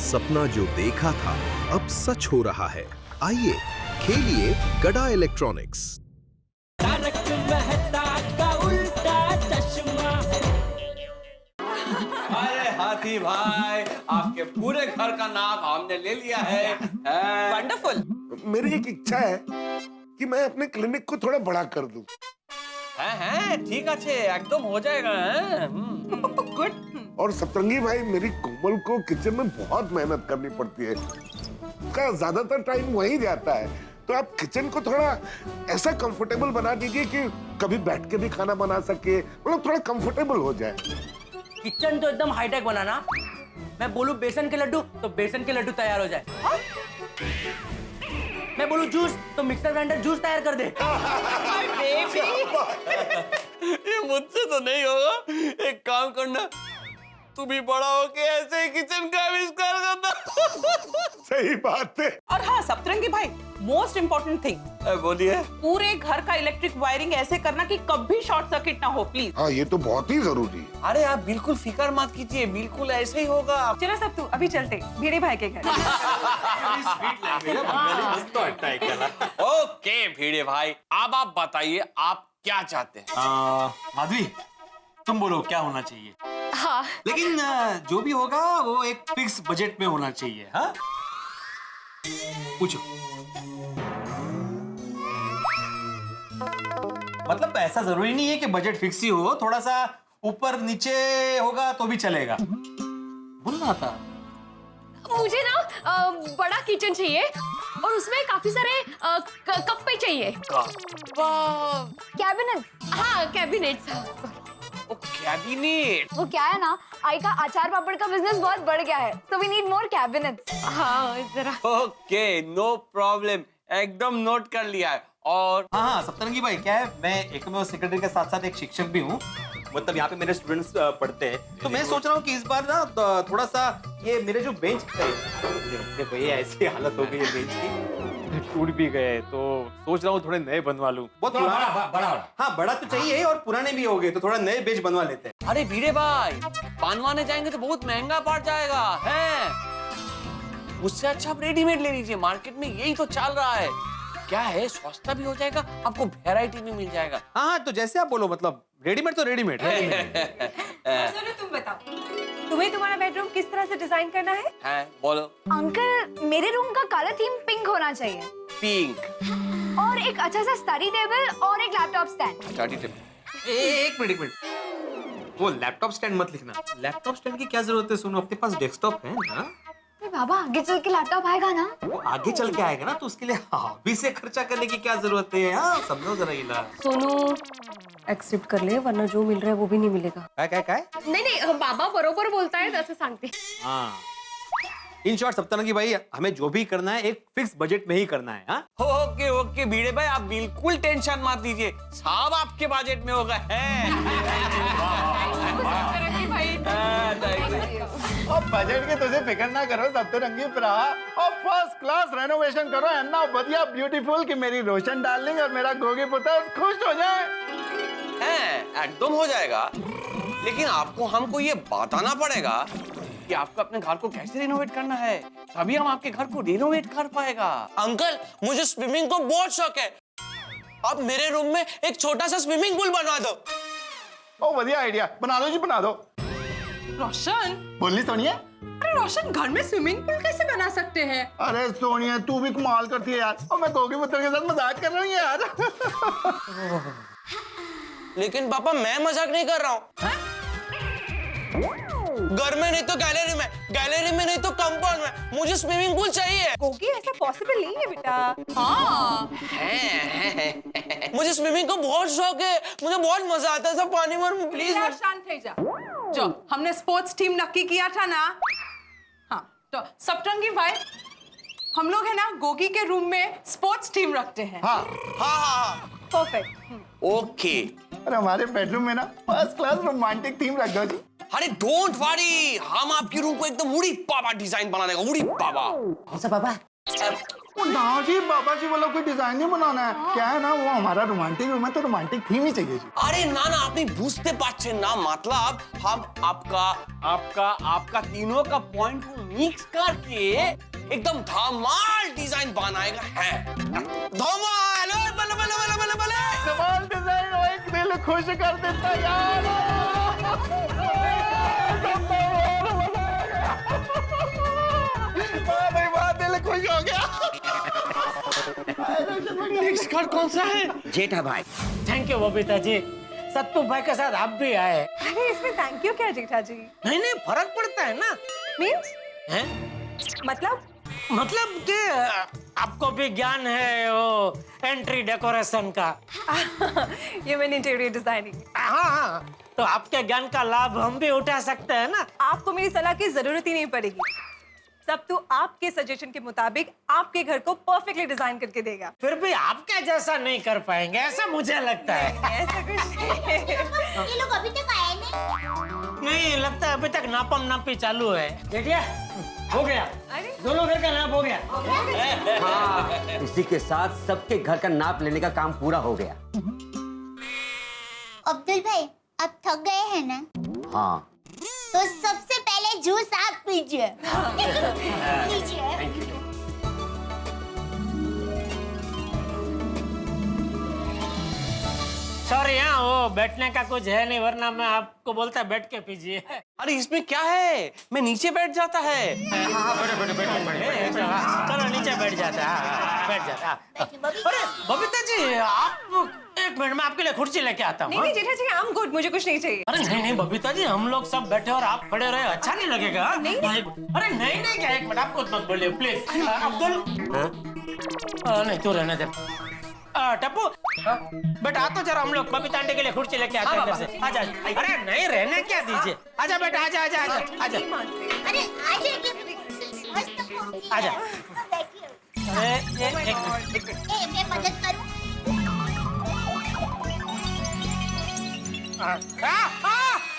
सपना जो देखा था अब सच हो रहा है। आइए खेलिए गड़ा इलेक्ट्रॉनिक्स। तारक मेहता का उल्टा चश्मा। अरे हाथी भाई, आपके पूरे घर का नाप हमने ले लिया है। वंडरफुल। मेरी एक इच्छा है कि मैं अपने क्लिनिक को थोड़ा बड़ा कर दूं। है ठीक अच्छे, एकदम हो जाएगा। गुड। और सतरंगी भाई, मेरी कोमल को किचन में बहुत मेहनत करनी पड़ती है, उसका ज्यादातर टाइम वहीं जाता है, तो आप किचन को थोड़ा ऐसा कंफर्टेबल बना दीजिए कि कभी बैठ के भी खाना बना सके, मतलब थोड़ा कंफर्टेबल हो जाए। किचन तो एकदम हाईटेक बनाना। मैं बोलूं बेसन के लड्डू तो बेसन के लड्डू तैयार हो जाए। मैं बोलूं जूस तो मिक्सर ग्राइंडर जूस तैयार कर दे। ये मुझसे तो नहीं होगा। एक काम करना, तू भी बड़ा होके ऐसे ही किचन का आविष्कार करना। सही बात है। और हाँ सप्तरंगी भाई, मोस्ट इम्पोर्टेंट थिंग, बोलिए। पूरे घर का इलेक्ट्रिक वायरिंग ऐसे करना कि कभी शॉर्ट सर्किट ना हो, प्लीज। हाँ, ये तो बहुत ही जरूरी है। अरे आप बिल्कुल फिक्र मत कीजिए, बिल्कुल ऐसे ही होगा। चलो सब तू अभी चलते भिड़े भाई के घर। ओके भिड़े भाई, अब आप बताइए आप क्या चाहते हैं। माधवी, तुम बोलो क्या होना चाहिए। हाँ। लेकिन जो भी होगा वो एक फिक्स बजट में होना चाहिए। हाँ, पूछो। मतलब ऐसा जरूरी नहीं है कि बजट फिक्स ही हो, थोड़ा सा ऊपर नीचे होगा तो भी चलेगा। बोलना था। मुझे ना बड़ा किचन चाहिए और उसमें काफी सारे कप्पे चाहिए। कैबिनेट। हाँ कैबिनेट। ओ कैबिनेट। वो क्या है ना, आई का अचार पापड़ का बिजनेस बहुत बढ़ गया है, तो वी नीड मोर कैबिनेट्स। हाँ जरा। ओके नो प्रॉब्लम, एकदम नोट कर लिया है। और हाँ सप्तरंगी भाई, क्या है, मैं एकमेव सेक्रेटरी के साथ साथ एक शिक्षक भी हूँ, मतलब यहाँ पे मेरे स्टूडेंट्स पढ़ते हैं, तो मैं सोच रहा हूँ कि इस बार ना थोड़ा सा ये मेरे जो बेंच देखो, ये ऐसी हालत हो गई है बेंच की, टूट भी गए, तो सोच रहा हूँ थोड़े नए बनवा लूँ। बहुत बड़ा। हाँ बड़ा तो चाहिए और पुराने भी हो गए, तो थोड़ा नए बेंच बनवा लेते हैं। अरे भिड़े भाई, बनवाने जाएंगे तो बहुत महंगा पड़ जाएगा है। उससे अच्छा आप रेडीमेड ले लीजिए, मार्केट में यही तो चल रहा है। क्या है, सस्ता भी हो जाएगा, आपको वैरायटी भी मिल जाएगा। हाँ तो जैसे आप बोलो, मतलब रेडीमेड तो रेडीमेड है। चलो तुम बताओ, तुम्हें तुम्हारा बेडरूम किस तरह से डिजाइन करना है? हैं बोलो। अंकल, मेरे रूम का कलर थीम पिंक होना चाहिए। पिंक। और एक अच्छा सा स्टडी टेबल और एक लैपटॉप स्टैंड। Study table. एक मिनट, वो लैपटॉप स्टैंड मत लिखना। लैपटॉप स्टैंड की क्या जरूरत है, सुनो अपने पास डेस्कटॉप है ना। बाबा आगे चल के लैपटॉप आएगा ना। वो आगे चल के आएगा ना, तो उसके लिए हॉबी से खर्चा करने की क्या जरूरत है। हाँ समझो जरा ये ना। सोनू एक्सेप्ट कर ले, वरना जो मिल रहा है वो भी नहीं मिलेगा। काय नाही बाबा बरोबर बोलतायत असं सांगते। हाँ, इन शॉर्ट सप्तरंगी भाई, हमें जो भी करना है एक फिक्स बजट में ही करना है। हाँ ओके ओके भिड़े भाई, आप बिल्कुल टेंशन मत लीजिए, सब आपके बजट में होगा। और बजट की तुझे फिक्र ना करो सप्तरंगी भरा, और फर्स्ट क्लास रेनोवेशन करो, है ना, बढ़िया ब्यूटीफुल, कि मेरी रोशन डार्लिंग और मेरा गोगी पुत्र खुश हो जाए। एकदम हो जाएगा, लेकिन आपको हमको ये बताना पड़ेगा कि आपको अपने घर को कैसे रिनोवेट करना है, तभी हम आपके घर को रिनोवेट कर पाएगा। अंकल, मुझे स्विमिंग को बहुत शौक है, आप मेरे रूम में एक छोटा सा स्विमिंग पूल बनवा दो। ओ बढ़िया आइडिया, बना दो जी, बना दो। रोशन, बोलनी सोनिया। अरे रोशन, घर में स्विमिंग पूल कैसे बना सकते हैं? अरे सोनिया, तू भी कमाल करती है यार, और मैं गोगी पुत्र के साथ मजाक कर रहा हूँ यार। लेकिन पापा, मैं मजाक नहीं कर रहा हूँ। घर में नहीं तो गैलरी में, गैलरी में नहीं तो कंपाउंड में, मुझे स्विमिंग पूल चाहिए। गोगी, ऐसा पॉसिबल नहीं है बेटा। हाँ मुझे स्विमिंग का बहुत शौक है, मुझे बहुत मजा आता है सब पानी में। प्लीज शांत हो जा। जो हमने स्पोर्ट्स टीम नक्की किया था ना, हाँ, तो सप्तरंगी भाई, हम लोग है ना गोगी के रूम में स्पोर्ट्स टीम रखते हैं। हाँ हाँ। परफेक्ट। ओके। और हमारे बेडरूम में ना फर्स्ट क्लास रोमांटिक थीम रख दो जी। अरे डोंट वरी, हम आपके रूम को एकदम उड़ी बाबा डिजाइन बना देगा, उड़ी बाबा। कौन सा बाबा? ना जी बाबा जी वाला कोई डिजाइन नहीं बनाना है। क्या है ना, वो हमारा रोमांटिक रूम है तो रोमांटिक थीम ही चाहिए जी। अरे ना ना, আপনি বুঝতে পারছেন না, मतलब हम आपका तीनों का पॉइंट को मिक्स करके एकदम धमाल डिजाइन बनाएगा। है धमाल, बले बले बले बले बले कमाल डिजाइन हो, एक दिल खुश कर देता यार। वाह भाई वाह, दिल खुश हो गया। नेक्स्ट कार्ड कौन सा है? जेठा भाई। थैंक यू बबीता जी, सत्तू भाई के साथ आप भी आए। अरे इसमें थैंक यू क्या जेठा जी? नहीं नहीं, फर्क पड़ता है ना। मीन्स हैं? मतलब कि आपको भी ज्ञान है वो एंट्री डेकोरेशन का। ये मैंने इंटीरियर डिजाइनिंग। हाँ, तो आपके ज्ञान का लाभ हम भी उठा सकते हैं ना। आपको मेरी सलाह की जरूरत ही नहीं पड़ेगी। सब तो आपके सजेशन के मुताबिक आपके घर को परफेक्टली डिजाइन करके देगा। फिर भी आपके जैसा नहीं कर पाएंगे, ऐसा मुझे लगता है। ऐसा कुछ नहीं। ये लोग अभी तक आए नहीं लगता है, अभी तक नापम नापी चालू है। जेठिया, हो गया, दोनों घर का नाप हो गया। हाँ, इसी के साथ सबके घर का नाप लेने का काम पूरा हो गया। अब्दुल भाई, आप थक गए हैं ना? हाँ। तो सबसे पहले जूस आप पीजिए। लीजिए। सॉरी, यहाँ वो बैठने का कुछ है नहीं, वरना मैं आपको बोलता बैठ के पीजिए। अरे इसमें क्या है, मैं नीचे बैठ जाता है। चलो नीचे बैठ जाता है, बैठ जाता। अरे बबीता जी, आप एक मिनट में आपके लिए कुर्सी लेके आता हूँ। नहीं जेठा जी, आई एम गुड, मुझे कुछ नहीं चाहिए। अरे नहीं नहीं बबीता जी, हम लोग सब बैठे और आप खड़े रहे, अच्छा नहीं लगेगा। नहीं। अरे नहीं नहीं, क्या एक मिनट, आप कुछ मत बोलिए प्लीज। अब्दुल, नहीं तू रहने दे। टप्पू, बेटा आ तो जरा, हम लोग बबीता आंटी के लिए कुर्सी लेके आते हैं इधर से। आजा। अरे नहीं, रहने क्या दीजिए। आजा बेटा, आजा आजा आजा आजा। अरे आजा। एक मैं मदद करूं?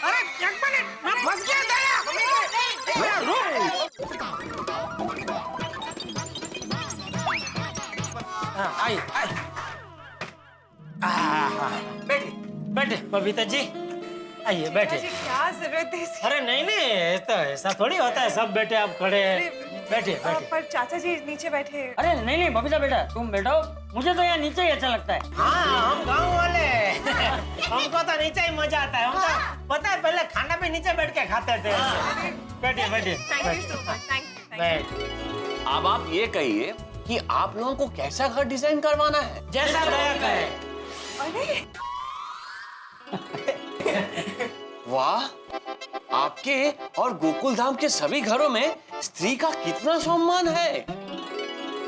अरे एक मिनट, मैं फंस गया। आई बैठे बैठे बबीता जी, आइए बैठे। क्या जरूरत है? अरे नहीं नहीं, तो ऐसा थोड़ी होता है, सब बैठे आप खड़े हैं। बैठे बैठे। पर चाचा जी नीचे बैठे। अरे नहीं नहीं बबीता बेटा, तुम बैठो, मुझे तो यहाँ नीचे ही अच्छा लगता है। हाँ, हम गाँव वाले हमको तो नीचे ही मजा आता है। हम तो पता है, पहले खाना भी नीचे बैठ के खाते थे। बैठिए बैठिए। अब आप ये कहिए कि आप लोगों को कैसा घर डिजाइन करवाना है? जैसा दया कहे। वाह, आपके और गोकुल धाम के सभी घरों में स्त्री का कितना सम्मान है।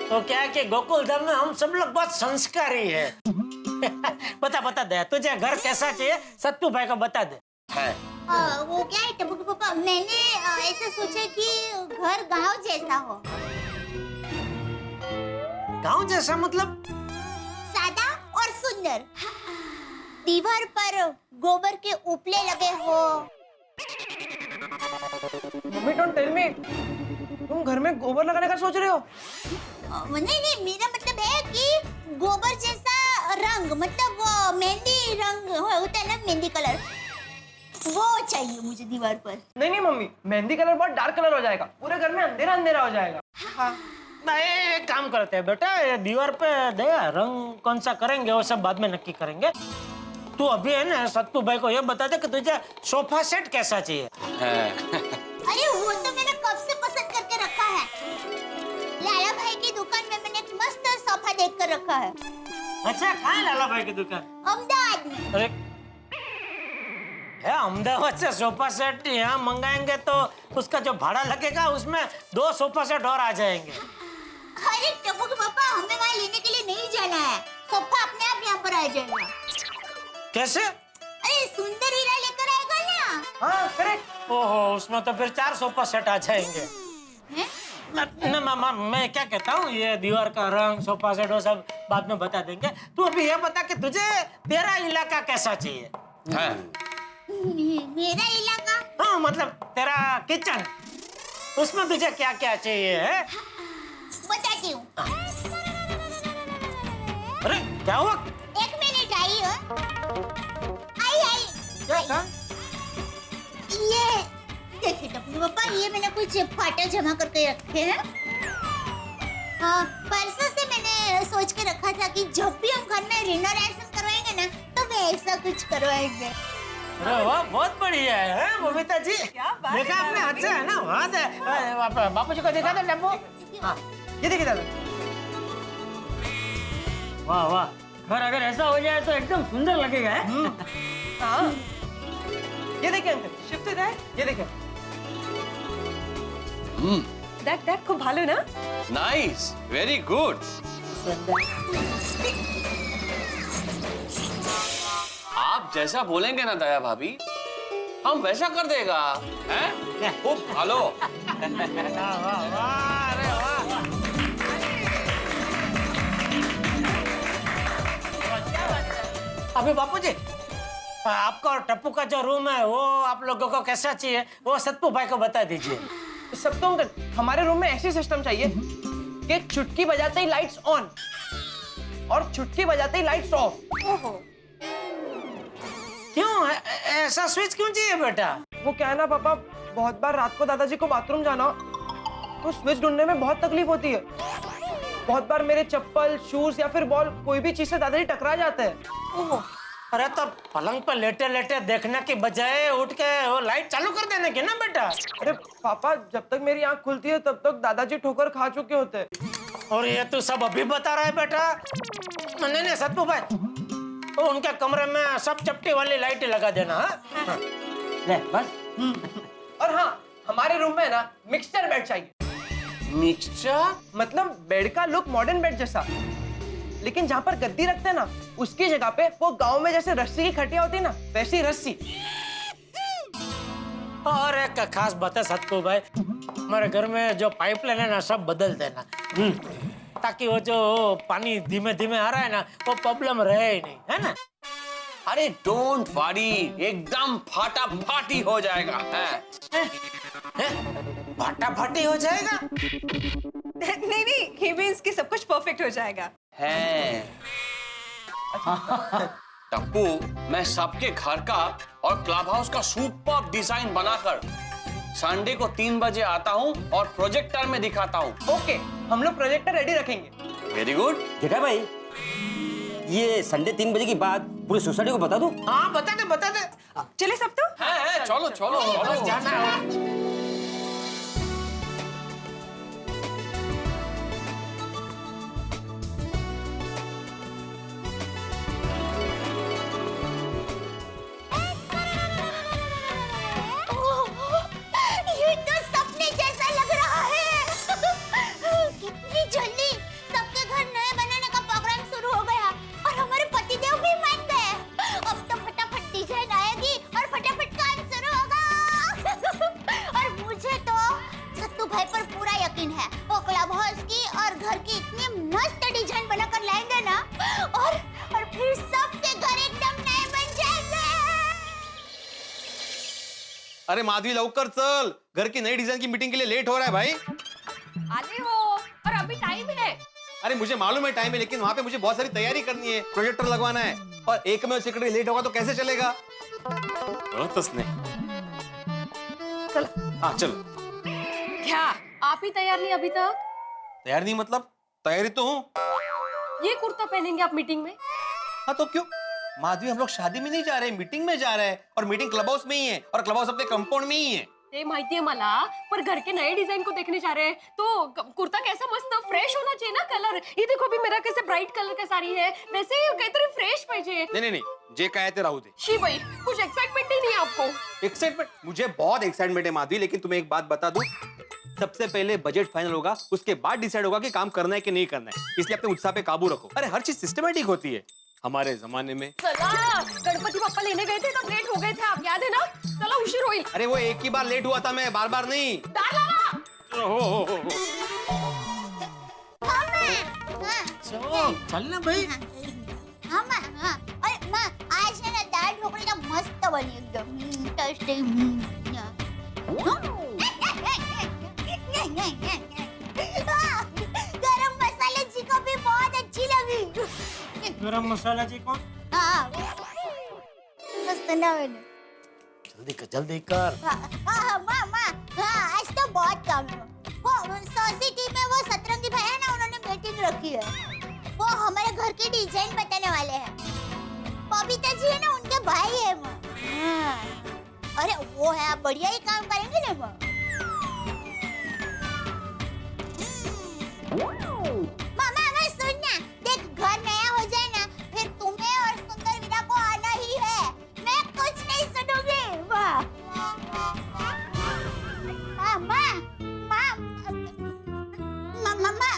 तो क्या है कि गोकुल धाम में हम सब लोग बहुत संस्कारी है। बता दे, तुझे घर कैसा चाहिए, सत्तू भाई को बता दे। वो क्या है टप्पू पापा, मैंने ऐसा सोचा कि घर गांव जैसा हो। गांव जैसा मतलब? सादा और सुंदर। दीवार पर गोबर के उपले लगे हो। मम्मी डोंट टेल मी, तुम घर में गोबर लगाने का सोच रहे हो? नहीं, मेरा मतलब है कि गोबर जैसा रंग, मतलब वो मेहंदी रंग होता है ना, मेहंदी कलर, वो चाहिए मुझे दीवार पर। नहीं मम्मी, मेहंदी कलर बहुत डार्क कलर हो जाएगा, पूरे घर में अंधेरा अंधेरा हो जाएगा। हाँ। नहीं, एक काम करते हैं बेटा, ये दीवार पे दे, रंग कौन सा करेंगे वो सब बाद में नक्की करेंगे। तू अभी है ना सत्तू भाई को ये बता दे कि तुझे सोफा सेट कैसा चाहिए। अरे वो तो मैंने कब से पसंद करके रखा है। लाला भाई की दुकान में मैंने एक मस्त सोफा देख कर रखा है। अच्छा, कहाँ है लाला भाई की दुकान? अहमदाबाद में। अरे अहमदाबाद से सोफा सेट यहाँ मंगाएंगे तो उसका जो भाड़ा लगेगा उसमें 2 सोफा सेट और आ जाएंगे। अरे टप्पू के पापा, हमें वहाँ लेने के लिए नहीं जाना है, सोफा अपने आप यहाँ पर आ जाएगा। कैसे? अरे सुंदर हीरा लेकर आएगा ना। हाँ करेक्ट। ओहो, उसमें तो फिर 4 सोफा सेट आ जाएंगे। मैं क्या कहता हूँ, ये दीवार का रंग, सोफा सेट वो सब बाद में बता देंगे। तू अभी ये बता कि तुझे तेरा इलाका कैसा चाहिए? मेरा इलाका? हाँ, मतलब तेरा किचन, उसमें तुझे क्या क्या चाहिए है? बताती हूँ। अरे क्या हुआ? 1 मिनट आई हो। आई। क्या? ये देखिए टप्पू पापा, ये मैंने कुछ फाटा जमा करके रखे हैं। हाँ, परसों से मैंने सोच के रखा था कि जब भी हम घर में रिनोवेशन करवाएंगे ना, तो ऐसा कुछ करवाएंगे। अरे वाह, बहुत बढ़िया है बबीता जी। क्या बात देखा है आपने? दादाजी? अच्छा है ना, बात है। बापू जी को देखा था टप्पू? हाँ, ये देखिए दादा। वाह वाह, घर अगर ऐसा हो जाए तो एकदम सुंदर लगेगा है? हाँ, ये देखिए अंकल, शिफ्ट है। ये देखिए। देख खूब भालो ना। Nice, very good. आप जैसा बोलेंगे ना दया भाभी, हम वैसा कर देगा, हैं? खूब भालो। अभी बापू जी, आपका और टप्पू का जो रूम है वो आप लोगों को कैसा चाहिए, वो सतपू भाई को बता दीजिए। सब तो अंकल, हमारे रूम में ऐसी सिस्टम चाहिए कि चुटकी बजाते ही लाइट्स ऑन और चुटकी बजाते ही लाइट्स ऑफ। क्यों ऐसा स्विच क्यों चाहिए बेटा? वो क्या है ना पापा, बहुत बार रात को दादाजी को बाथरूम जाना हो तो स्विच ढूंढने में बहुत तकलीफ होती है। बहुत बार मेरे चप्पल, शूज या फिर बॉल कोई भी चीज से दादाजी टकरा जाते हैं। अरे तो पलंग पर लेटे लेटे देखने की बजाय उठ के वो लाइट चालू कर देने की ना बेटा। अरे पापा, जब तक मेरी आंख खुलती है तब तक दादाजी ठोकर खा चुके होते हैं। और ये तू सब अभी बता रहा है बेटा? नहीं सतपू भाई, तो उनके कमरे में सब चपटी वाली लाइट लगा देना। हाँ? ले बस। और हाँ, हमारे रूम में ना मिक्सचर बेड चाहिए। मिक्सचर मतलब बेड का लुक मॉडर्न बेड जैसा, लेकिन जहाँ पर गद्दी रखते हैं ना, उसकी जगह पे वो गांव में जैसे रस्सी की खटिया होती है ना, वैसी रस्सी। और एक खास बात है सतपू भाई, हमारे घर में जो पाइपलाइन है ना, सब बदल देना, ताकि वो जो पानी धीमे धीमे आ रहा है ना, वो प्रॉब्लम रहे ही नहीं, है ना? अरे डोंट वरी, एकदम फाटाफाटी हो जाएगा। फाटाफाटी हो जाएगा? नहीं, he means कि सब कुछ परफेक्ट हो जाएगा। है टप्पू, मैं सबके घर का और क्लब हाउस का सुपर डिजाइन बनाकर संडे को 3 बजे आता हूँ और प्रोजेक्टर में दिखाता हूँ। ओके, हम लोग प्रोजेक्टर रेडी रखेंगे। Very good. जेठा भाई, ये संडे 3 बजे के बाद पूरी सोसाइटी को बता दो। हाँ बता दे। चले सब तो? है, चलो। जाना। ये तो सपने जैसा लग रहा है। कितनी जल्दी सबके घर नए बनाने का प्रोग्राम शुरू हो गया और हमारे पतिदेव भी मान गए। अब तो फटाफट डिजाइन आएगी और फटाफट काम शुरू होगा। और मुझे तो सत्तू भाई पर पूरा यकीन है, वो क्लब हाउस की और घर की इतनी मस्त डिजाइन बनाकर लाएंगे ना, और फिर सबके घर एकदम नए बन जाएंगे। अरे माधवी लवकर चल, घर की नई डिजाइन की मीटिंग के लिए लेट हो रहा है भाई। आते हो और अभी टाइम है। अरे मुझे मालूम है टाइम है, लेकिन वहाँ पे मुझे बहुत सारी तैयारी करनी है, प्रोजेक्टर लगवाना है, और एक में सेक्रेटरी लेट होगा तो कैसे चलेगा? चल। हाँ चल। क्या आप ही तैयार नहीं अभी तक? तैयार नहीं मतलब तैयारी तो हूँ। ये कुर्ता पहनेंगे आप मीटिंग में? हाँ तो क्यों माधवी, हम लोग शादी में नहीं जा रहे, मीटिंग में जा रहे हैं, और मीटिंग क्लब हाउस में ही है, और क्लब हाउस अपने कंपाउंड में ही है। ते माहिती है मला, पर घर के नए डिजाइन को देखने जा रहे हैं तो कुर्ता कैसा मस्त फ्रेश होना चाहिए ना कलर। ये देखो अभी मेरा कैसे ब्राइट कलर का साड़ी है, वैसे ही काहीतरी फ्रेश पाहिजे। नहीं, जे काय ते राहू दे। शी भाई, कुछ एक्साइटमेंट ही नहीं है आपको? एक्साइटमेंट? मुझे बहुत एक्साइटमेंट है माधवी, लेकिन तुम्हें एक बात बता दूं, सबसे पहले बजट फाइनल होगा, उसके बाद डिसाइड होगा कि काम करना है कि नहीं करना है, इसलिए अपने उत्साह पे काबू रखो। अरे हर चीज सिस्टमैटिक होती है। हमारे जमाने में चला, गणपति बप्पा लेने गए थे तब लेट हो गए थे आप, याद है ना? चला, उशीर होईल। अरे वो एक ही बार लेट हुआ था, मैं बार नहीं। चल ना भाई। हाँ माँ, हाँ। अरे माँ, आज है ना दाल ढोकली का मस्त बनी एकदम टेस्टी। गरम मसाला जी कौन? हाँ मस्त ना मैंने जल्दी कर। हाँ माँ आज तो बहुत काम है। वो सोसाइटी में वो सतरंगी भाई है ना, उन्होंने मीटिंग रखी है। वो हमारे घर के डिजाइन बताने वाले हैं। बबीता जी है ना, उनके भाई है माँ। अरे वो है, आप बढ़िया ही काम करेंगे ना माँ। मामा सुन ना, देख घर नया हो जाए ना, फिर तुम्हें और सुंदर वीरा को आना ही है। मैं कुछ नहीं सुनूंगी। वाह मामा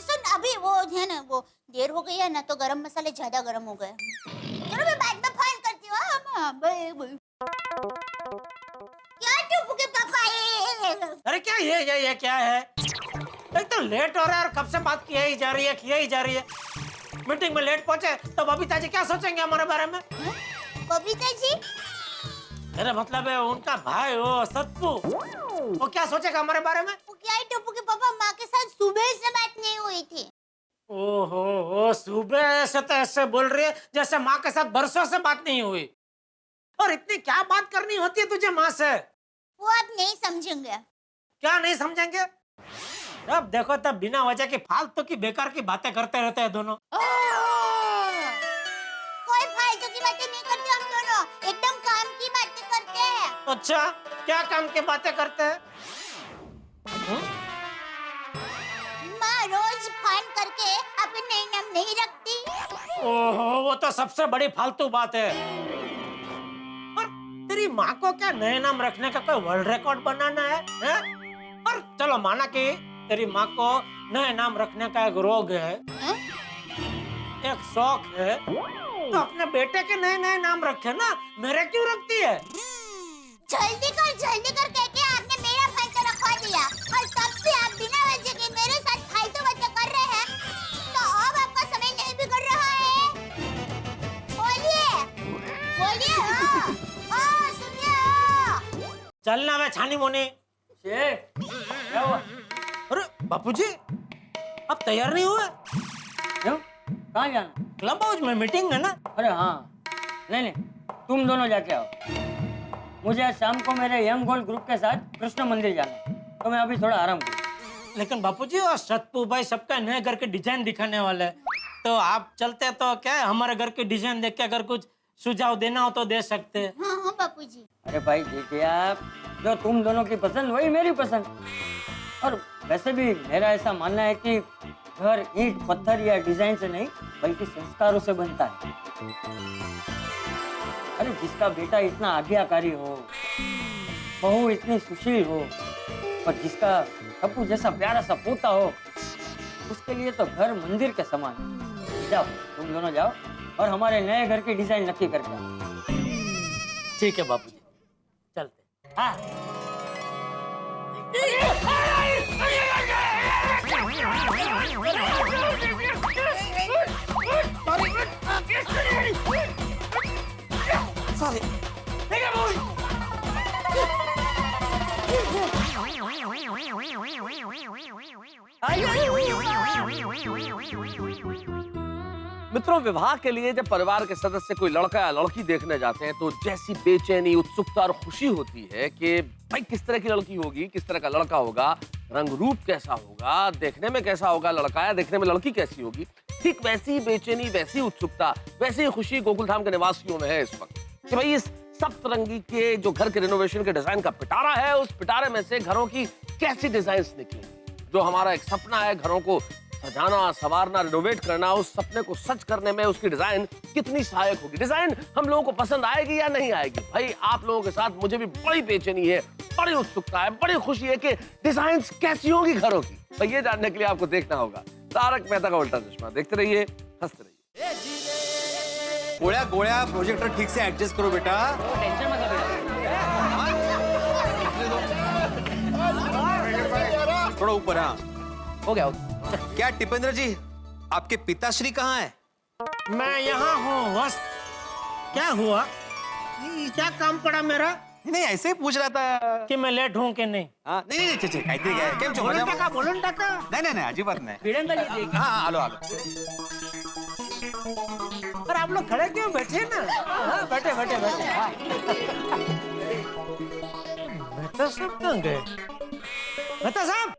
सुन अभी वो है ना, वो देर हो गई है ना, तो गरम मसाले ज्यादा गरम हो गए। चलो मैं बाद में फोन करती हूँ। हाँ बाय। क्या टुप्पू के पापा ये? अरे क्या ये क्या है? एक तो लेट हो रहा है और कब से बात किया ही जा रही है। मीटिंग में लेट पहुंचे तो बबीता जी क्या सोचेंगे हमारे बारे में? बबीता जी? मेरा मतलब है उनका भाई वो सत्तू, वो क्या सोचेगा हमारे बारे में? वो क्या है टुप्पू के पापा, माँ के साथ सुबह से बात नहीं हुई थी। ओहो, सुबह से तो ऐसे बोल रही है जैसे माँ के साथ बरसों से बात नहीं हुई। और इतनी क्या बात करनी होती है तुझे माँ से? वो आप नहीं समझेंगे। क्या नहीं समझेंगे? अब देखो तब बिना वजह की फालतू की बेकार की बातें करते रहते हैं दोनों। कोई फालतू की बातें नहीं करते हम दोनों, एकदम काम की बातें करते हैं। अच्छा, क्या काम की बातें करते हैं? माँ रोज फोन करके अपने नाम नहीं रखती। ओहो, वो तो सबसे बड़ी फालतू बात है। और तेरी माँ को क्या नए नाम रखने का कोई वर्ल्ड रिकॉर्ड बनाना है? और चलो माना कि तेरी माँ को नए नाम रखने का एक रोग है, एक शौक है, तो अपने बेटे के नए नाम रखे ना, मेरे क्यों रखती है? जल्दी कर कह के आपने मेरा फोन तो रखवा दिया, और तब से आप बिना वजह के मेरे साथ फालतू बातें कर रहे हैं। तो अब आपका समय नहीं बिगड़ रहा है? बोलिए हाँ सुनिए। चलना वे छानी मोनी। क्या हुआ? अरे बापूजी, आप तैयार नहीं हुए? क्यों? कहाँ जाना? क्लब हाउस में मीटिंग है ना। अरे हाँ, नहीं तुम दोनों जाके आओ। मुझे आज शाम को मेरे यंग गोल्ड ग्रुप के साथ कृष्ण मंदिर जाना है, तो मैं अभी थोड़ा आराम करूँ। लेकिन बापूजी और सतपू भाई सबका नए घर के डिजाइन दिखाने वाले हैं, तो आप चलते तो क्या है, हमारे घर के डिजाइन देख के अगर कुछ सुझाव देना हो तो दे सकते हैं। हाँ बापूजी। अरे भाई देखिए आप, जो तुम दोनों की पसंद वही मेरी पसंद। और वैसे भी मेरा ऐसा मानना है कि घर ईंट पत्थर या डिजाइन से नहीं बल्कि संस्कारों से बनता है। अरे जिसका बेटा इतना आज्ञाकारी हो, बहू इतनी सुशील हो, और जिसका टप्पू जैसा प्यारा सा पोता हो, उसके लिए तो घर मंदिर के समान है। जाओ तुम दोनों जाओ और हमारे नए घर की डिजाइन नक्की करके आओ। ठीक है बापूजी, चलते। हाँ। मित्रों, विवाह के लिए जब परिवार के सदस्य कोई लड़का या लड़की देखने जाते हैं तो जैसी बेचैनी, उत्सुकता और खुशी होती है कि भाई किस तरह की लड़की होगी, किस तरह का लड़का होगा, रंग रूप कैसा होगा, देखने में कैसा होगा लड़का या देखने में लड़की कैसी होगी, ठीक वैसी बेचैनी, वैसी उत्सुकता, वैसी खुशी गोकुलधाम के निवासियों में है इस वक्त कि भाई इस सप्तरंगी के जो घर के रिनोवेशन के डिजाइन का पिटारा है, उस पिटारे में से घरों की कैसी डिजाइन निकली। जो हमारा एक सपना है घरों को सजाना, संवारना, रिनोवेट करना, उस सपने को सच करने में उसकी डिजाइन कितनी सहायक होगी, डिजाइन हम लोगों को पसंद आएगी या नहीं आएगी। भाई आप लोगों के साथ मुझे भी बड़ी बेचैनी है, बड़ी उत्सुकता है, बड़ी खुशी है कि डिजाइन कैसी होगी घरों की। भाई ये जानने के लिए आपको देखना होगा तारक मेहता का उल्टा चश्मा। देखते रहिए, हंसते रहिए। गोळ्या गोळ्या प्रोजेक्टर ठीक से एडजस्ट करो बेटा। टेंशन मत लो बेटा। थोड़ा ऊपर। हाँ हो गया। क्या टिपेंद्र जी, आपके पिताश्री कहाँ है? मैं यहाँ हूँ बस। क्या हुआ? क्या काम पड़ा मेरा? नहीं ऐसे ही पूछ रहा था कि मैं लेट हूँ कि नहीं। हाँ नहीं नहीं ठीक काहीतरी काय केम छो मजा बोलून टाका नहीं नहीं नहीं अजिबात नाही भिडंबली देख। हाँ आलो आलो पर आप लोग खड़े क्यों बैठे ना? हाँ, बैठे बैठे बैठे। हाँ। मेहता साहब कहाँ गए? मेहता साहब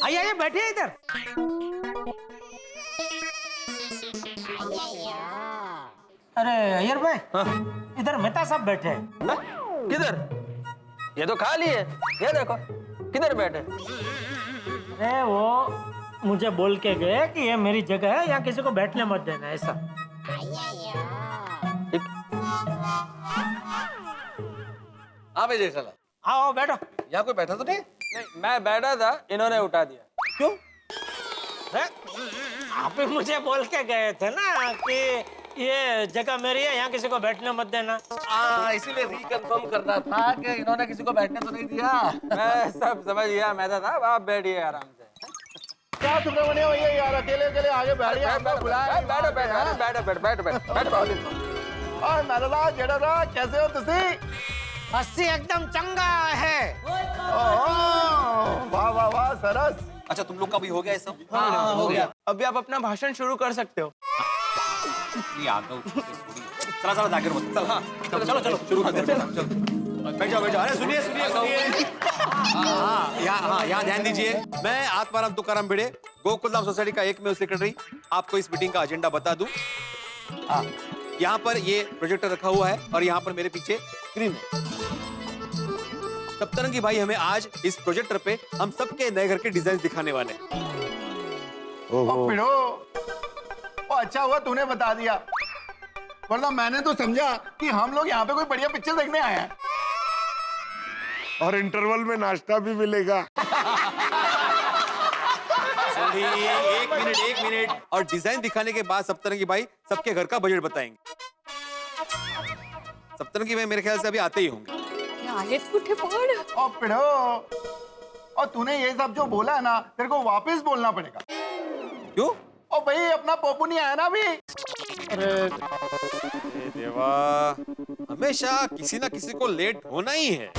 आइए आइए बैठिए इधर। अरे अय्यर भाई, इधर मेहता साहब बैठे हैं। किधर? ये तो खाली है, ये देखो किधर बैठे। अरे वो मुझे बोल के गए कि ये मेरी जगह है, यहाँ किसी को बैठने मत देना, ऐसा। हाँ भाई जेठालाल, आओ बैठो। यहाँ कोई बैठा तो नहीं? नहीं, मैं बैठा था, इन्होंने उठा दिया। क्यों? आप ही मुझे बोल के गए थे ना कि ये जगह मेरी है, यहाँ किसी को बैठने मत देना। हाँ, इसीलिए रिकन्फर्म करना था कि इन्होंने किसी को बैठने तो नहीं दिया। मैं सब समझ गया, मैं था आप बैठिए आराम से। क्या सुब्रमण्यम भैया यार, अकेले अकेले आगे बैठिए, आपको बुलाया नहीं। बैठो बैठो बैठो बैठो बैठो बैठो बैठो। और मेहता जेठा कैसे हो तुसी? हस्सी एकदम चंगा है। वाह वाह वाह, सरस। अच्छा तुम लोग का भी हो गया ये सब? हाँ, हो गया। अभी आप अपना भाषण शुरू कर सकते हो। ये आ गया चला चला जाकर मत चल। हाँ चलो चलो चलो शुरू करते हैं। चलो बैठ जाओ बैठ जाओ। अरे सुनिए सुनिए सुनिए। हाँ यहाँ ध्यान दीजिए। मैं आत्माराम तुकाराम भिड़े, गोकुलधाम सोसाइटी का एकमेव सेक्रेटरी, आपको इस मीटिंग का एजेंडा बता दूं। यहाँ पर ये प्रोजेक्टर रखा हुआ है और यहाँ पर मेरे पीछे स्क्रीन है। सप्तरंगी भाई हमें आज इस प्रोजेक्टर पे हम सबके नए घर के डिजाइन दिखाने वाले हैं। पिड़ो, अच्छा हुआ तूने बता दिया, वरना मैंने तो समझा कि हम लोग यहाँ पे कोई बढ़िया पिक्चर देखने आए हैं। और इंटरवल में नाश्ता भी मिलेगा। एक मिनट और डिजाइन दिखाने के बाद सप्तरंगी भाई सबके घर का बजट बताएंगे। सप्तरंगी भाई मेरे ख्याल से अभी आते ही होंगे। और पिड़ो, और तूने ये सब जो बोला है ना, तेरे को वापस बोलना पड़ेगा। क्यों? और भाई अपना पोपू नहीं आया ना अभी। अरे देवा, हमेशा किसी ना किसी को लेट होना ही है।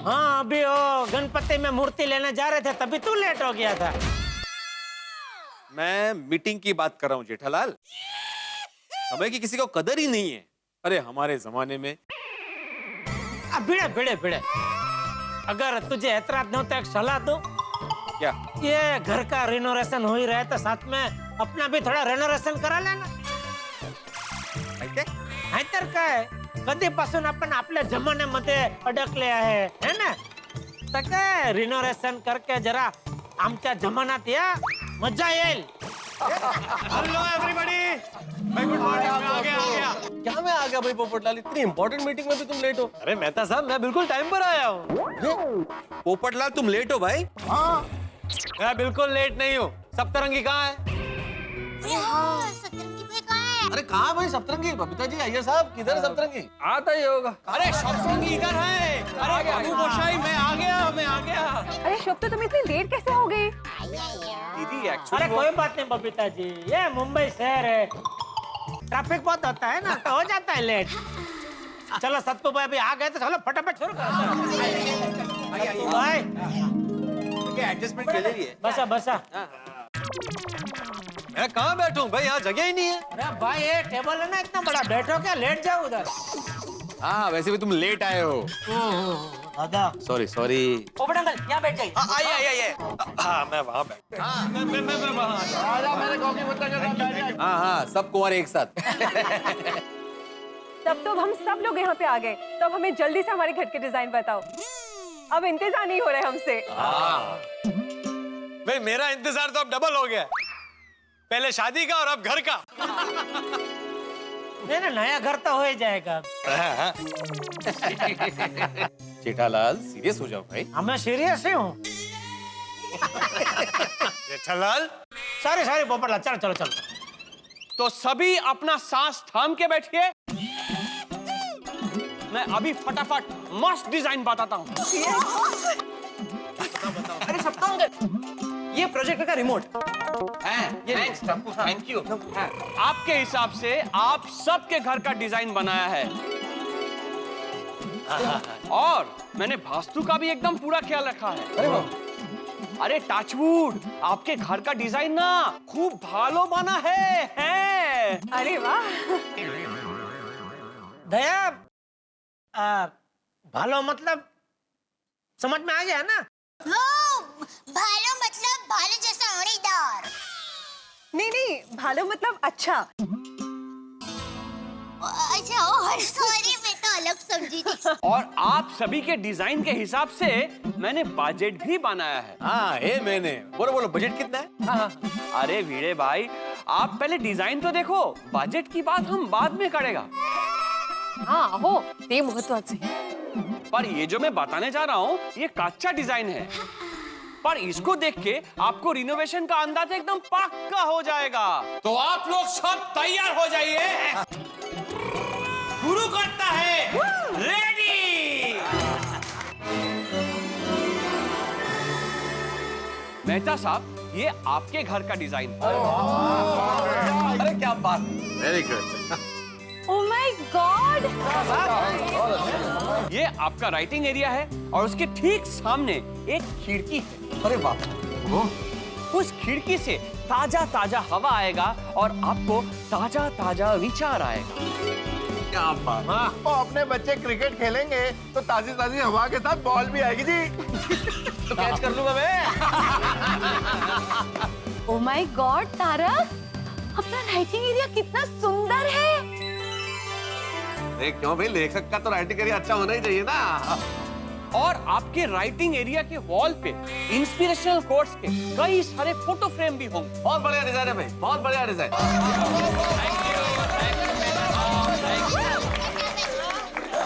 हाँ अभी वो गणपति में मूर्ति लेने जा रहे थे, तभी तू लेट हो गया था। मैं मीटिंग की बात कर रहा हूँ जेठालाल। समय की किसी को कदर ही नहीं है। अरे हमारे जमाने में भिड़े भिड़े भिड़े, अगर तुझे ऐतराज न हो तो एक सलाह दो। क्या? ये घर का रिनोवेशन हो ही रहा है तो साथ में अपना भी थोडा रेनोवेशन करा लेना। नाहीतर काय, कधीपासून आपण आपल्या जमान्यामध्ये अडकले आहे ना? तर काय रिनोवेशन करके जरा आमच्या जमान्यात या, मजा येईल। हेलो एवरीबॉडी, मैं गुड मॉर्निंग आ गया। क्या मैं आ गया भाई पोपटलाल, इतनी इंपॉर्टेंट मीटिंग में भी तुम लेट हो? अरे मेहता साहब मैं बिल्कुल टाइम पर आया हूँ। पोपटलाल तुम लेट हो भाई? हाँ मैं बिल्कुल लेट नहीं हूँ। सप्तरंगी कहाँ है? सप्तरंगी भाई कहाँ है? अरे कहाँ भाई सप्तरंगी? बबीता जी, अय्यर साहब, किधर है सप्तरंगी? आता ही होगा। अरे सप्तरंगी इधर है। अरे बाबू गोसाई, मैं आ गया। अरे शुभ, तो तुम इतनी लेट कैसे हो गई? दीदी अरे एक्चुअली कोई बात नहीं बबीता जी, ये मुंबई शहर है, ट्रैफिक बहुत होता है ना, तो हो जाता है लेट। चलो सत्तू भाई अभी आ गए तो चलो फटाफट शुरू करो। भाई एडजस्टमेंट के लिए बसा बसा। मैं कहाँ बैठूं भाई, यहाँ जगह ही नहीं है। अरे भाई ये टेबल है ना इतना बड़ा, बैठो क्या, लेट जाओ उधर। हाँ वैसे भी तुम लेट आए हो। दादा सॉरी सॉरी। पोपट अंकल यहाँ बैठ जाइए। आइए। हाँ मैं वहाँ बैठ। आजा मेरे कॉफी बता के साथ बैठ जा। हाँ सब कुंवर एक साथ। तब तो हम सब लोग यहाँ पे आ गए, तब हमें जल्दी से हमारे घर के डिजाइन बताओ। अब इंतजार नहीं हो रहा है हमसे। भाई मेरा इंतजार तो अब डबल हो गया, पहले शादी का और अब घर का। नहीं ना, नया घर तो हो ही जाएगा। जेठालाल सीरियस हो जाओ भाई। मैं सीरियस ही हूँ। जेठालाल, सॉरी पोपटलाल, चलो चलो चलो। तो सभी अपना सांस थाम के बैठिए, मैं अभी फटाफट मस्त डिजाइन बताता हूँ। अरे सप्ताह ये प्रोजेक्टर का रिमोट है। ये थैंक यू। आपके हिसाब से आप सबके घर का डिजाइन बनाया है और मैंने वास्तु का भी एकदम पूरा ख्याल रखा है। अरे टचवुड, आपके घर का डिजाइन ना खूब भालो बना है। अरे वाह। दया भालो मतलब समझ में आ गया ना? वो भालो मतलब भाले जैसा अड़ीदार। नहीं, भालो मतलब अच्छा। अच्छा, सॉरी, मैं तो अलग समझी थी। और आप सभी के डिजाइन के हिसाब से मैंने बजट भी बनाया है। हाँ मैंने बोलो बजट कितना है? अरे वीरे भाई, आप पहले डिजाइन तो देखो, बजट की बात हम बाद में करेगा। हाँ हो ते महत्वाचे। पर ये जो मैं बताने जा रहा हूँ ये कच्चा डिजाइन है, पर इसको देख के आपको रिनोवेशन का अंदाज एकदम पक्का हो जाएगा। तो आप लोग सब तैयार हो जाइए, शुरू करता है। रेडी। मेहता साहब, ये आपके घर का डिजाइन। अरे क्या बात, very good. Oh my God. ये आपका राइटिंग एरिया है और उसके ठीक सामने एक खिड़की है। अरे बाप, उस खिड़की से ताजा ताजा हवा आएगा और आपको ताजा ताजा विचार आएगा। क्या बात। वो अपने बच्चे क्रिकेट खेलेंगे तो ताजी ताजी हवा के साथ बॉल भी आएगी जी। तो कैच कर लूंगा मैं। ओह माय गॉड तारक, अपना राइटिंग एरिया कितना सुंदर है। क्यों भाई, लेखक का तो राइटिंग एरिया अच्छा होना ही चाहिए ना। और आपके राइटिंग एरिया के वॉल पे इंस्पिरेशनल कोट्स के कई सारे फोटो फ्रेम भी होंगे। बहुत बढ़िया डिजाइन है भाई, बहुत बढ़िया डिजाइन।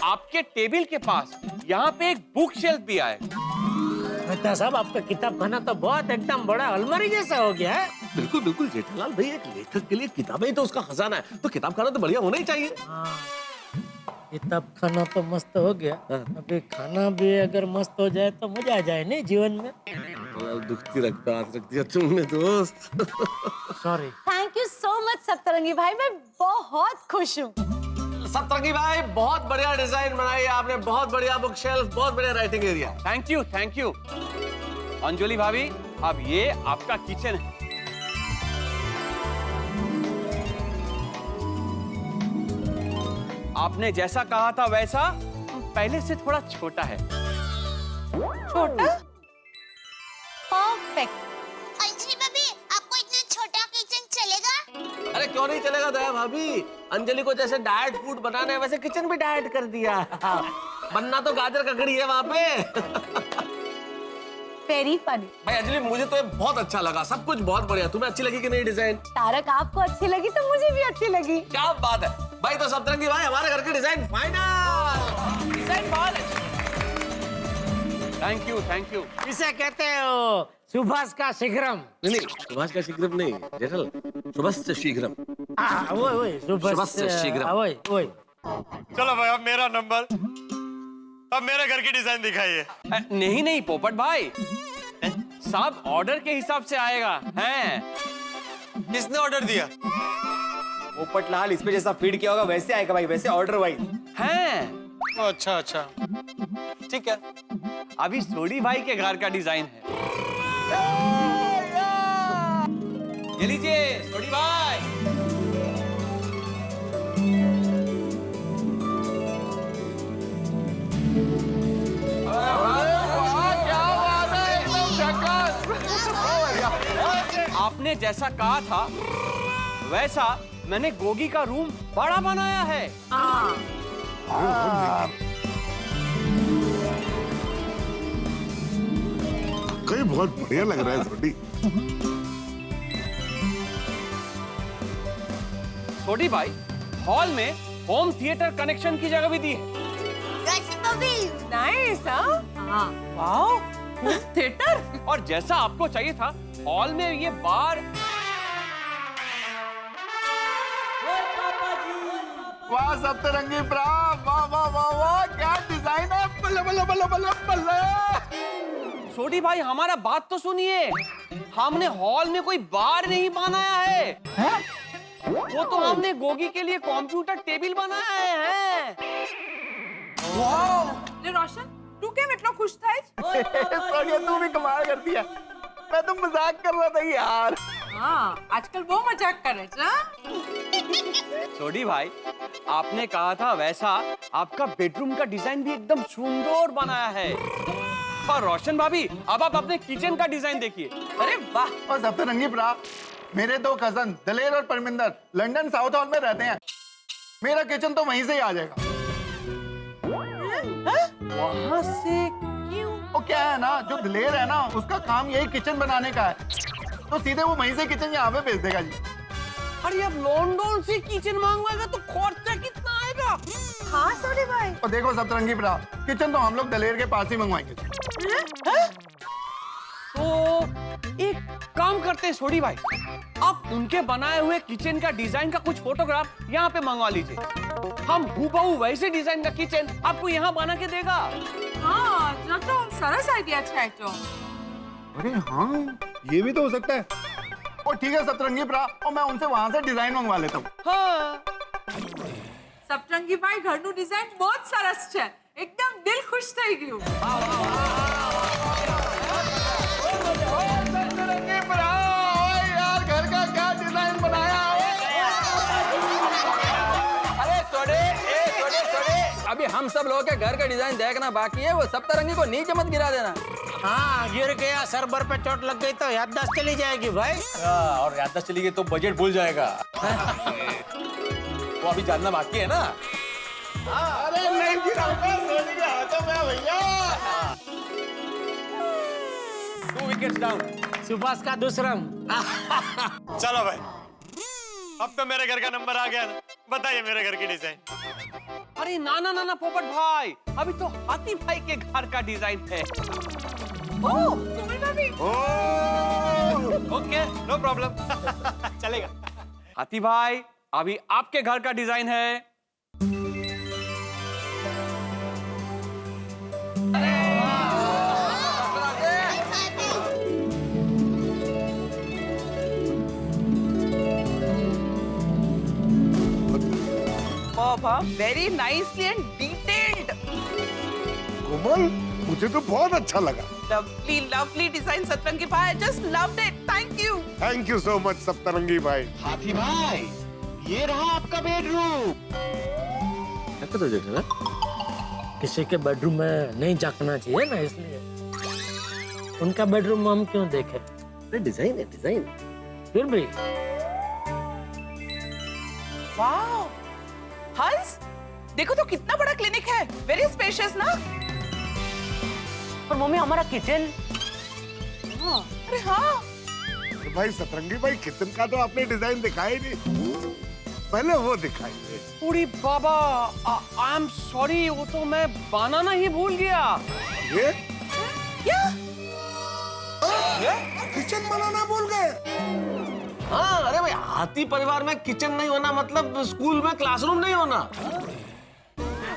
आपके टेबल के पास यहाँ पे एक बुक शेल्फ भी आए। मेहता साहब, आपका किताब खाना तो बहुत एकदम बड़ा अलमारी जैसा हो गया है। बिल्कुल बिल्कुल जेठालाल भाई, एक लेखक के लिए किताबें ही तो उसका खजाना है, तो किताब खाना तो बढ़िया होना ही चाहिए। किताब खाना तो मस्त हो गया, अभी खाना भी अगर मस्त हो जाए तो मजा आ जाए नहीं जीवन में। दुखती रखता तुमने दोस्त। Sorry. Thank you so much Saptarangi भाई, मैं बहुत खुश हूँ। सप्तरंगी भाई, बहुत बढ़िया डिजाइन बनाई आपने, बहुत बढ़िया बुक शेल्फ, बहुत बढ़िया writing area. Thank you, thank you. Anjali भाभी, अब ये आपका किचन है। आपने जैसा कहा था वैसा, पहले से थोड़ा छोटा है। छोटा? परफेक्ट। अंजलि भाभी, आपको इतना छोटा किचन चलेगा? अरे क्यों नहीं चलेगा दया भाभी, अंजलि को जैसे डाइट फूड बनाना है वैसे किचन भी डाइट कर दिया। बनना तो गाजर ककड़ी है वहाँ पे। Very funny. भाई अंजलि, मुझे तो ये बहुत अच्छा लगा, सब कुछ बहुत बढ़िया। तुम्हें अच्छी लगी कि नहीं डिजाइन? तारक, आपको अच्छी लगी तो मुझे भी अच्छी लगी। क्या बात है भाई। तो सप्तरंगी भाई, हमारे घर की डिजाइन फाइनल। डिजाइन बहुत अच्छी। Thank you, thank you. इसे कहते हो सुभाष का शीघ्रम। नहीं, सुभाष का शीघ्रम नहीं जेठल, शुभस्य शीघ्रम। वही शुभस्य शीघ्रम। वही। चलो भाई, अब मेरा नंबर, अब मेरे घर की डिजाइन दिखाइए। नहीं पोपट भाई, सब ऑर्डर के हिसाब से आएगा। हैं? किसने ऑर्डर दिया? पोपट लाल, इस पे जैसा फीड किया होगा वैसे आएगा भाई, वैसे ऑर्डर वाइज। हैं? अच्छा, ठीक है। अभी सोडी भाई के घर का डिजाइन है। ये लीजिए सोडी भाई। आपने जैसा कहा था वैसा मैंने गोगी का रूम बड़ा बनाया है। कहीं बहुत बढ़िया लग रहा है सोडी। सोडी भाई, हॉल में होम थिएटर कनेक्शन की जगह भी दी है। नाइस। हाँ, वाओ, थिएटर। और जैसा आपको चाहिए था, हॉल में ये बार। वाह सप्तरंगी ब्रा, वाह वाह वाह वाह, क्या डिजाइन है। बल्ले बल्ले बल्ले बल्ले बल्ले। सोडी भाई, हमारा बात तो सुनिए, हमने हॉल में कोई बार नहीं बनाया है। वो तो हमने गोगी के लिए कंप्यूटर टेबल बनाया है। रोशन, तू क्या इतना खुश था? सोनिया, तू भी कमाल कर दिया। मैं तो मजाक कर रहा था यार। हाँ, आजकल वो मजाक करे ना। सोडी भाई, आपने कहा था वैसा आपका बेडरूम का डिजाइन भी एकदम सुंदर बनाया है। और रोशन भाभी, अब आप अपने किचन का डिजाइन देखिए। अरे वाह। और सप्तरंगी भरा, मेरे दो कजन दलेर और परमिंदर लंदन साउथ हॉल में रहते हैं। मेरा किचन तो वहीं से ही आ जाएगा। वहां से क्यों? वो क्या है ना, जो दलेर है ना, उसका काम यही किचन बनाने का है, तो सीधे वो वहीं से किचन यहाँ पे भेज देगा जी। अरे अब लंदन से किचन मांगवाएगा तो खर्चा कितना आएगा? हाँ सोडी भाई। और देखो सप्तरंगी भरा, किचन तो हम लोग दलेर के पास ही मंगवाएंगे। तो एक काम करते हैं सोडी भाई, आप उनके बनाए हुए किचन का डिजाइन का कुछ फोटोग्राफ यहाँ पे मंगवा लीजिए। हम हूबहू वैसे डिजाइन का किचन आपको यहाँ बना के देगा। हाँ, तो सरस आइडिया है तो। अरे हाँ, ये भी तो हो सकता है। और ठीक है सप्तरंगी भरा, और मैं उनसे वहां से डिजाइन मंगवा लेता हूँ। हाँ। सप्तरंगी भाई घरનું डिजाइन बहुत सरस है, एकदम दिल खुश થઈ ગયું। सप्तरंगी भरा, ओए यार घर का क्या डिजाइन बनाया? अरे सोडे, अभी हम सब लोगों के घर का डिजाइन देखना बाकी है, वो सप्तरंगी को नीचे मत गिरा देना। हाँ, गिर गया, सर बर पे चोट लग गई तो याददाश्त चली जाएगी भाई। और याददाश्त चली गई तो बजट भूल जाएगा। वो अभी जानना बाकी है ना। अरे नहीं गिराऊंगा, सोनी के हाथों में भैया। 2 विकेट्स डाउन। सुभाष का दूसरा। चलो भाई, अब तो मेरे घर का नंबर आ गया ना। बताइए मेरे घर की डिजाइन। अरे ना ना ना ना पोपट भाई, अभी तो हाथी भाई के घर का डिजाइन है। Okay, no problem. चलेगा। हाथी भाई, अभी आपके घर का डिजाइन है। Very nicely and detailed. Komal, मुझे तो बहुत अच्छा लगा। लवली लवली डिजाइन सतरंगी भाई, just loved it. Thank you. Thank you so much Saptarangi भाई। हाथी भाई, ये रहा आपका बेडरूम। किसी के बेडरूम में नहीं झांकना चाहिए ना, इसलिए उनका बेडरूम हम क्यों देखें? डिजाइन है, डिजाइन। फिर भी वाओ हंस, देखो तो कितना बड़ा क्लिनिक है। वेरी स्पेशियस ना। और मम्मी हमारा किचन। हाँ, अरे हाँ। तो भाई सतरंगी भाई, किचन का तो आपने डिजाइन दिखाया ही नहीं, पहले वो दिखाइए। पूरी बाबा, आई एम सॉरी, वो तो मैं बनाना ही भूल गया। ये क्या? किचन बनाना भूल गए? हाँ, अरे भाई, हाथी परिवार में किचन नहीं होना मतलब स्कूल में क्लासरूम नहीं होना।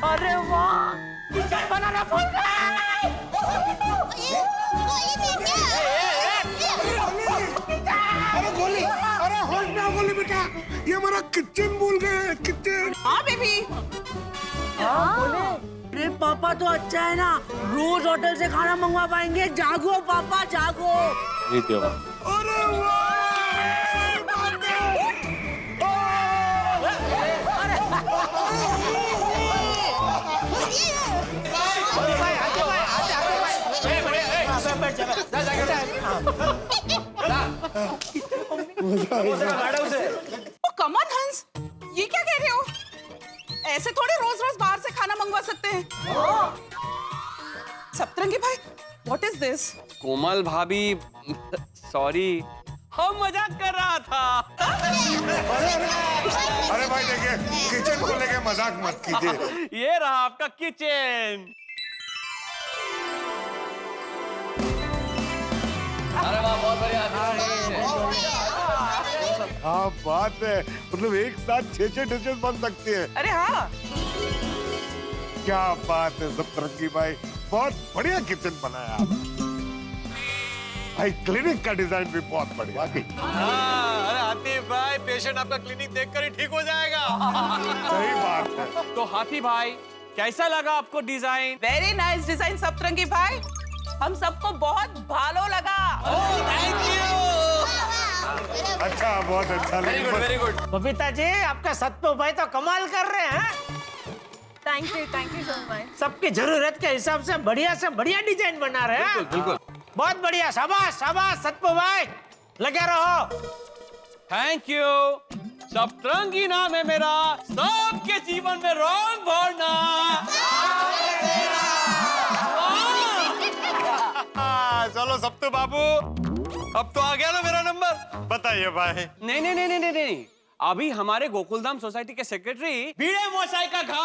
अरे वाह, किचन बनाना भूल गए। अरे गोली, अरे होश में आओ गोली बेटा, ये हमारा किचन भूल गए। किचन। हाँ बेबी। अरे पापा तो अच्छा है ना, रोज होटल से खाना मंगवा पाएंगे। जागो पापा, जागो। अरे वाह, कमन हंस, ये क्या कह रहे हो? ऐसे थोड़े रोज रोज बाहर से खाना मंगवा सकते हैं। सप्तरंगी भाई, व्हाट इज दिस? कोमल भाभी, सॉरी, हम मजाक कर रहा था। अरे भाई देखिए, किचन को लेके मजाक मत कीजिए। ये रहा आपका किचन। अरे वाह, बहुत बढ़िया। हाँ बात है, मतलब एक साथ 6-6 डिशेस बन सकती हैं। अरे हाँ, क्या बात है सप्तरंगी भाई, बहुत बढ़िया किचन बनाया भाई। क्लिनिक का डिजाइन भी बहुत बढ़िया। हाँ, अरे हाथी भाई, पेशेंट आपका क्लिनिक देखकर ही ठीक हो जाएगा। सही बात है। तो हाथी भाई, कैसा लगा आपको design? Very nice design Saptarangi भाई, हम सबको बहुत भालो लगा। अच्छा, बहुत अच्छा। Very good, very good. Babita ji, आपका सतपू भाई तो कमाल कर रहे हैं। Thank you so much. सबकी जरूरत के हिसाब से बढ़िया डिजाइन बना रहे हैं। बिल्कुल। बहुत बढ़िया, शाबाश शाबाश सतपू भाई, लगे रहो। Thank you. सप्तरंगी नाम है मेरा, सबके जीवन में रंग भरना। चलो सप्तू बाबू, अब तो आ गया ना मेरा नंबर। बताइए भाई। नहीं, अभी हमारे गोकुलधाम सोसाइटी के सेक्रेटरी भिड़े मोसाई का घर।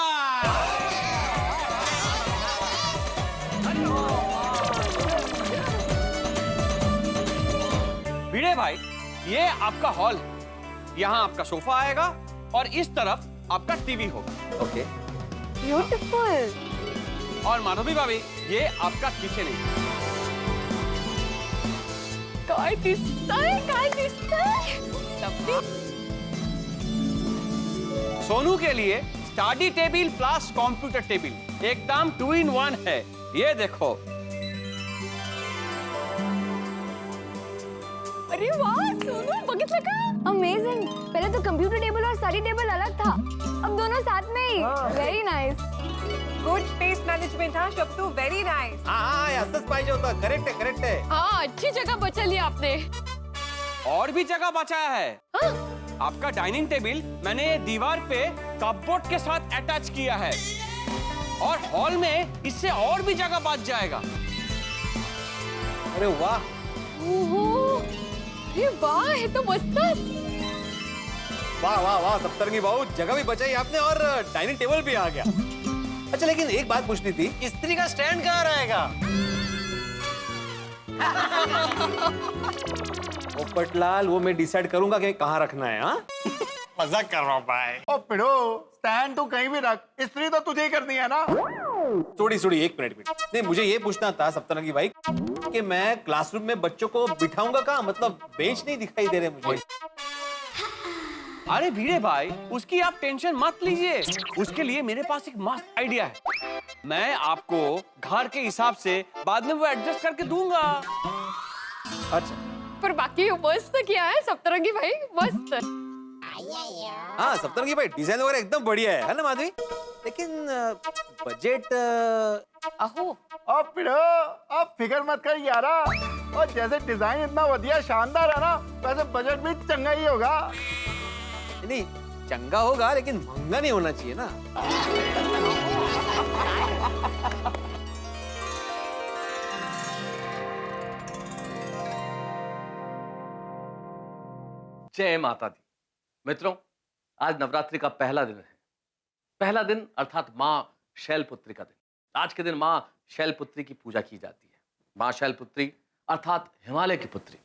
भिड़े भाई, ये आपका हॉल है। यहाँ आपका सोफा आएगा और इस तरफ आपका टीवी होगा। Okay, beautiful. और माधवी भाभी, ये आपका किचन है। काय दिसतंय। सोनू के लिए study table plus computer table, एकदम 2 in 1 है। ये देखो। अरे वाह सोनू, बघितलं का? अमेजिंग। पहले तो कंप्यूटर टेबल और स्टडी टेबल अलग था, अब दोनों साथ में ही। Very nice. Good space management. हाँ शब्दू, वेरी नाइस। हाँ, असंच पाहिजे होतं। करेक्ट है। हाँ, अच्छी जगह बचा लिया आपने। और भी जगह बचाया है। आपका डाइनिंग टेबल मैंने दीवार पे कपबोर्ड के साथ अटैच किया है और हॉल में इससे और भी जगह बच जाएगा। अरे वाह, ये वाह, ये तो मस्त। वाह वाह वाह सप्तरंगी बाबू, जगह भी बचाई आपने और डाइनिंग टेबल भी आ गया। अच्छा, लेकिन एक बात पूछनी थी, स्त्री का स्टैंड कहाँ रहेगा? पोपटलाल, वो मैं डिसाइड करूंगा कि कहाँ रखना है। हाँ, मजाक कर रहा हूँ भाई। ओ पिड़ो, स्टैंड तू कहीं भी रख, स्त्री तो तुझे ही करनी है ना। थोड़ी एक मिनट। नहीं, मुझे ये पूछना था सप्तरंगी भाई कि मैं क्लासरूम में बच्चों को बिठाऊंगा कहाँ? मतलब बेंच नहीं दिखाई दे रहे मुझे। अरे भिड़े भाई, उसकी आप टेंशन मत लीजिए। उसके लिए मेरे पास एक मस्त आइडिया है। मैं आपको घर के हिसाब से बाद में वो एडजस्ट करके दूंगा। अच्छा, पर बाकी मस्त किया है सप्तरंगी भाई, मस्त। हाँ सप्तरंगी भाई, डिजाइन वगैरह एकदम बढ़िया है ना माधवी? लेकिन बजट। अहो, अब पिड़ो, अब फिक्र मत कर यारा। और जैसे डिजाइन इतना बढ़िया शानदार है ना, वैसे बजट भी चंगा ही होगा। नहीं, चंगा होगा लेकिन महंगा नहीं होना चाहिए ना। जय माता दी। मित्रों, आज नवरात्रि का पहला दिन है। पहला दिन अर्थात मां शैलपुत्री का दिन। आज के दिन मां शैलपुत्री की पूजा की जाती है। मां शैलपुत्री अर्थात हिमालय की पुत्री।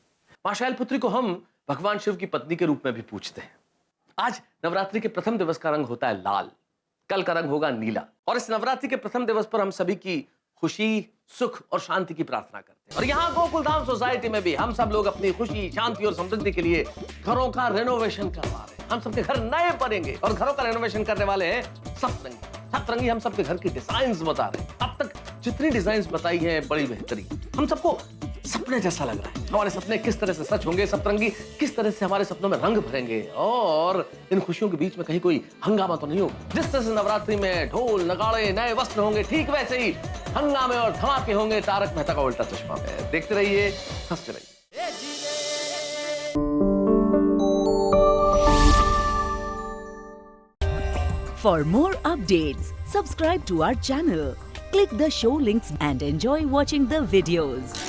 मां शैलपुत्री को हम भगवान शिव की पत्नी के रूप में भी पूजते हैं। आज नवरात्रि के प्रथम दिवस का रंग होता है लाल, कल का रंग होगा नीला। और इस नवरात्रि के प्रथम दिवस पर हम सभी की खुशी, सुख और शांति की प्रार्थना करते हैं। और यहाँ गोकुलधाम सोसाइटी में भी हम सब लोग अपनी खुशी, शांति और समृद्धि के लिए घरों का रेनोवेशन करवा रहे हैं। हम सबके घर नए बनेंगे और घरों का रेनोवेशन करने वाले हैं सप्तरंगी। सप्तरंगी हम सबके घर की डिजाइन्स बता रहे हैं। अब तक जितनी डिजाइन्स बताई है बड़ी बेहतरीन। हम सबको सपने जैसा लग रहा है। हमारे सपने किस तरह से सच होंगे, सप्तरंगी किस तरह से हमारे सपनों में रंग भरेंगे और इन खुशियों के बीच में कहीं कोई हंगामा तो नहीं होगा। जिस तरह से नवरात्रि में ढोल नगाड़े नए वस्त्र होंगे, ठीक वैसे ही हंगामे और धमाके होंगे तारक मेहता का उल्टा चश्मा में। देखते रहिए, हंसते रहिए। For more updates, subscribe to our channel, click the show links and enjoy watching the videos.